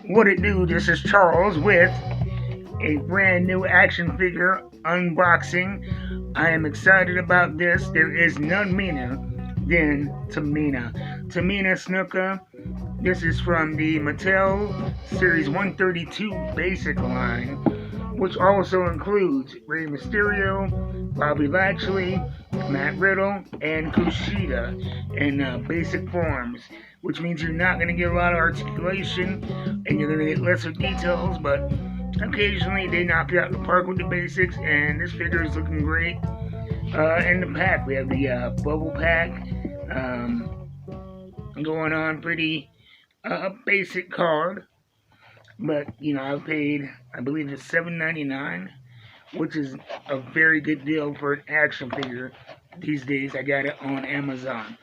What it do? This is Charles with a brand new action figure unboxing. I am excited about this. There is none meaner than Tamina. Tamina Snuka. This is from the Mattel Series 132 basic line, which also includes Rey Mysterio, Bobby Lashley, Matt Riddle, and Kushida in basic forms, which means you're not going to get a lot of articulation and you're going to get lesser details, but occasionally they knock you out the park with the basics, and this figure is looking great. In the pack, we have the bubble pack um, going on, pretty basic card. But I paid, I believe it's $7.99, which is a very good deal for an action figure these days. I got it on Amazon.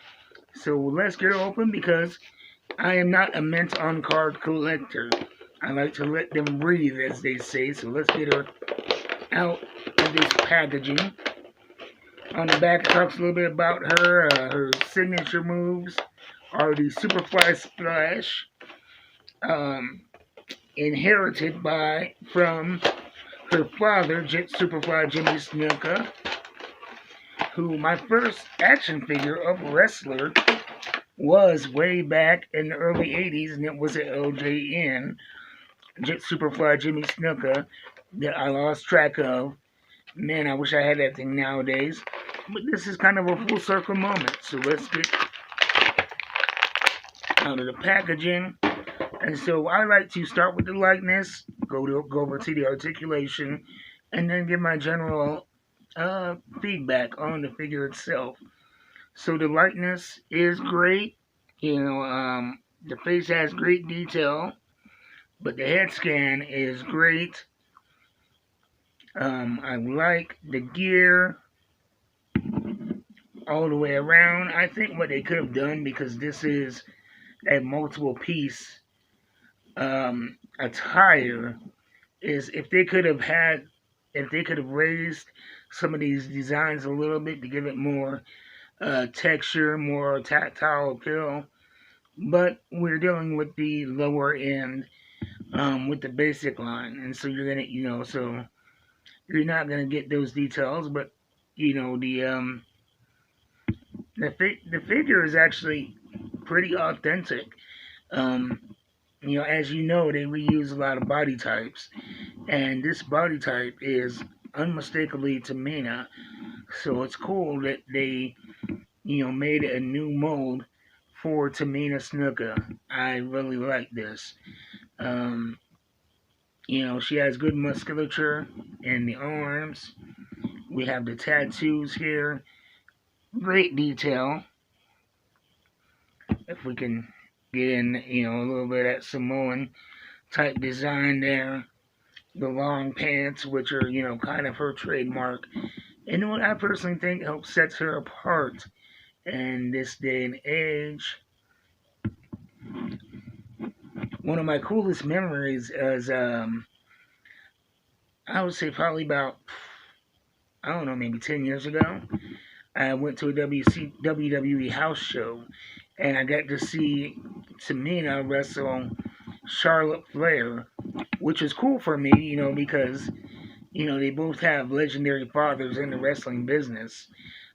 So let's get it open because I am not a mint on card collector. I like to let them breathe, as they say. So let's get her out of this packaging. On the back, it talks a little bit about her. Her signature moves are the Superfly Splash. Inherited from her father, Superfly Jimmy Snuka, who my first action figure of wrestler was way back in the early 80s, and it was an LJN, Jet Superfly Jimmy Snuka, that I lost track of. Man, I wish I had that thing nowadays. But this is kind of a full circle moment, so let's get out of the packaging. And so I like to start with the likeness, go over to the articulation, and then give my general feedback on the figure itself. So the likeness is great. The face has great detail, but the head scan is great. I like the gear all the way around. I think what they could have done, because this is a multiple piece attire, is if they could have raised some of these designs a little bit to give it more texture, more tactile appeal. But we're dealing with the lower end with the basic line, and so you're gonna, so you're not gonna get those details. But the figure is actually pretty authentic. Um, as you know, they reuse a lot of body types, and this body type is unmistakably Tamina. So it's cool that they, made a new mold for Tamina Snuka. I really like this. Um, she has good musculature in the arms. We have the tattoos here. Great detail. If we can get in, a little bit of that Samoan type design there. The long pants, which are, kind of her trademark. And what I personally think helps sets her apart in this day and age. One of my coolest memories is, I would say probably about, I don't know, maybe 10 years ago. I went to a WWE house show, and I got to see Tamina wrestle Charlotte Flair, which was cool for me, because, they both have legendary fathers in the wrestling business,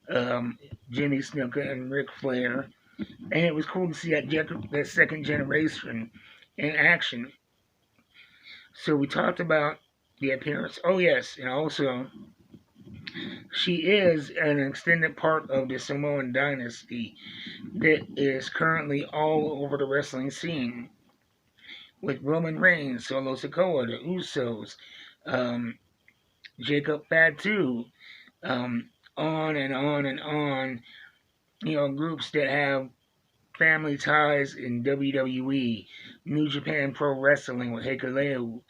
Jimmy Snuka and Ric Flair, and it was cool to see that second generation in action. So we talked about the appearance. Oh yes, and also she is an extended part of the Samoan dynasty that is currently all over the wrestling scene, with Roman Reigns, Solo Sikoa, the Usos, um, Jacob Fatu, on and on and on. Groups that have family ties in WWE, New Japan Pro Wrestling with Hikuleo,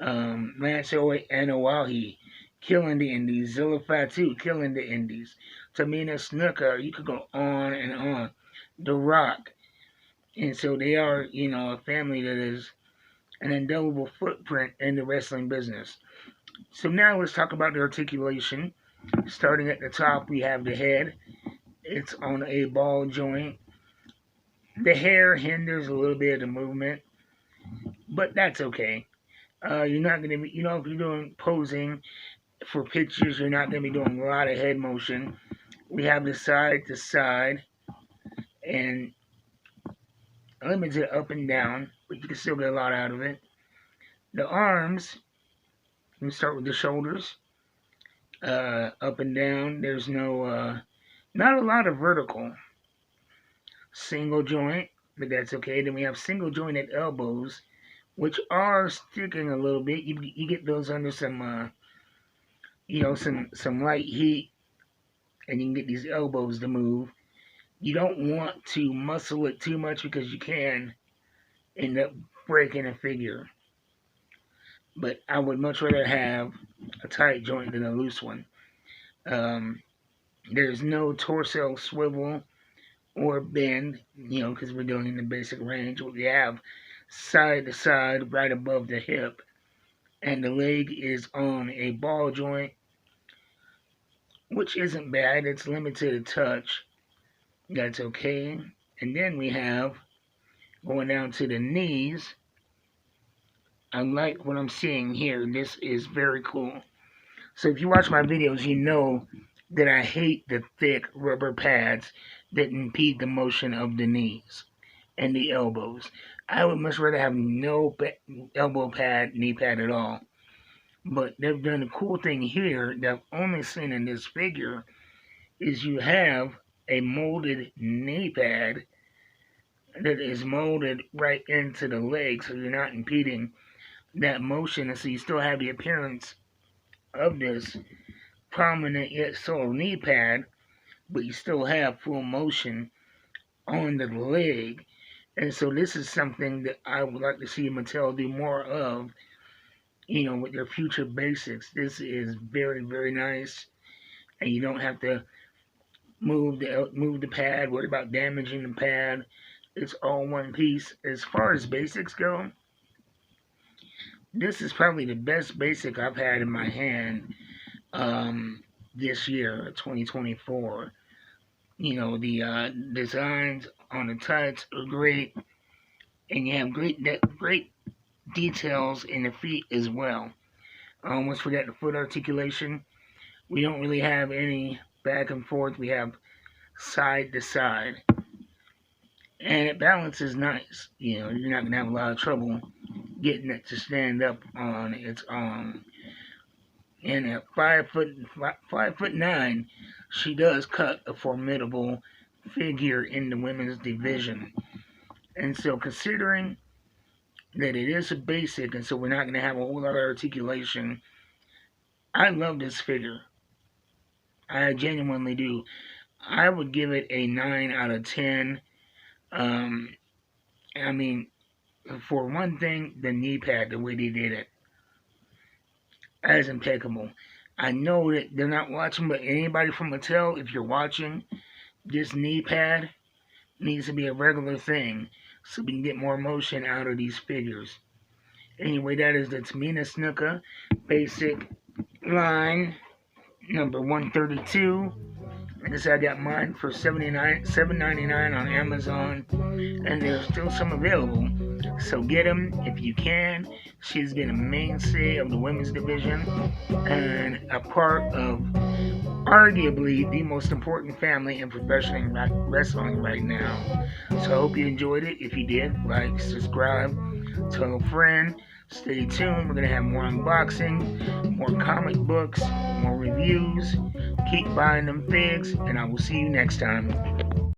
Lance Anoa'i, killing the Indies, Zilla Fatu, killing the Indies, Tamina Snuka, you could go on and on. The Rock. And so they are, a family that is an indelible footprint in the wrestling business. So now let's talk about the articulation. Starting at the top, we have the head. It's on a ball joint. The hair hinders a little bit of the movement, but that's okay. You're not gonna be, if you're doing posing for pictures, you're not gonna be doing a lot of head motion. We have the side to side and limited up and down, but you can still get a lot out of it. The arms, we start with the shoulders, up and down. There's not a lot of vertical. Single joint, but that's okay. Then we have single jointed elbows, which are sticking a little bit. You get those under some, some light heat, and you can get these elbows to move. You don't want to muscle it too much because you can end up breaking a figure. But I would much rather have a tight joint than a loose one. Um, there's no torso swivel or bend, because we're doing in the basic range. What we have side to side, right above the hip, and the leg is on a ball joint, which isn't bad. It's limited to touch. That's okay. And then we have going down to the knees. I like what I'm seeing here. This is very cool. So if you watch my videos, you know that I hate the thick rubber pads that impede the motion of the knees and the elbows. I would much rather have no elbow pad, knee pad at all. But they've done a cool thing here that I've only seen in this figure is you have a molded knee pad that is molded right into the leg, so you're not impeding that motion, and so you still have the appearance of this prominent yet subtle knee pad, but you still have full motion on the leg. And so this is something that I would like to see Mattel do more of, with their future basics. This is very, very nice, and you don't have to move the pad, worry about damaging the pad. It's all one piece. As far as basics go, this is probably the best basic I've had in my hand this year, 2024. The designs on the tights are great, and you have great details in the feet as well. I almost forgot the foot articulation. We don't really have any back and forth. We have side to side, and it balances nice. You're not gonna have a lot of trouble getting it to stand up on its own. And at 5'9", she does cut a formidable figure in the women's division. And so, considering that it is a basic, and so we're not going to have a whole lot of articulation, I love this figure. I genuinely do. I would give it a 9 out of 10. I mean, for one thing, the knee pad, the way they did it, that is impeccable. I know that they're not watching, but anybody from Mattel, if you're watching, this knee pad needs to be a regular thing so we can get more motion out of these figures. Anyway, that is the Tamina Snuka basic line number 132. Like I said, I got mine for $7.99 on Amazon, and there's still some available. So get them if you can. She's been a mainstay of the women's division and a part of arguably the most important family in professional wrestling right now. So I hope you enjoyed it. If you did, like, subscribe, tell a friend. Stay tuned. We're going to have more unboxing, more comic books, more reviews. Keep buying them figs, and I will see you next time.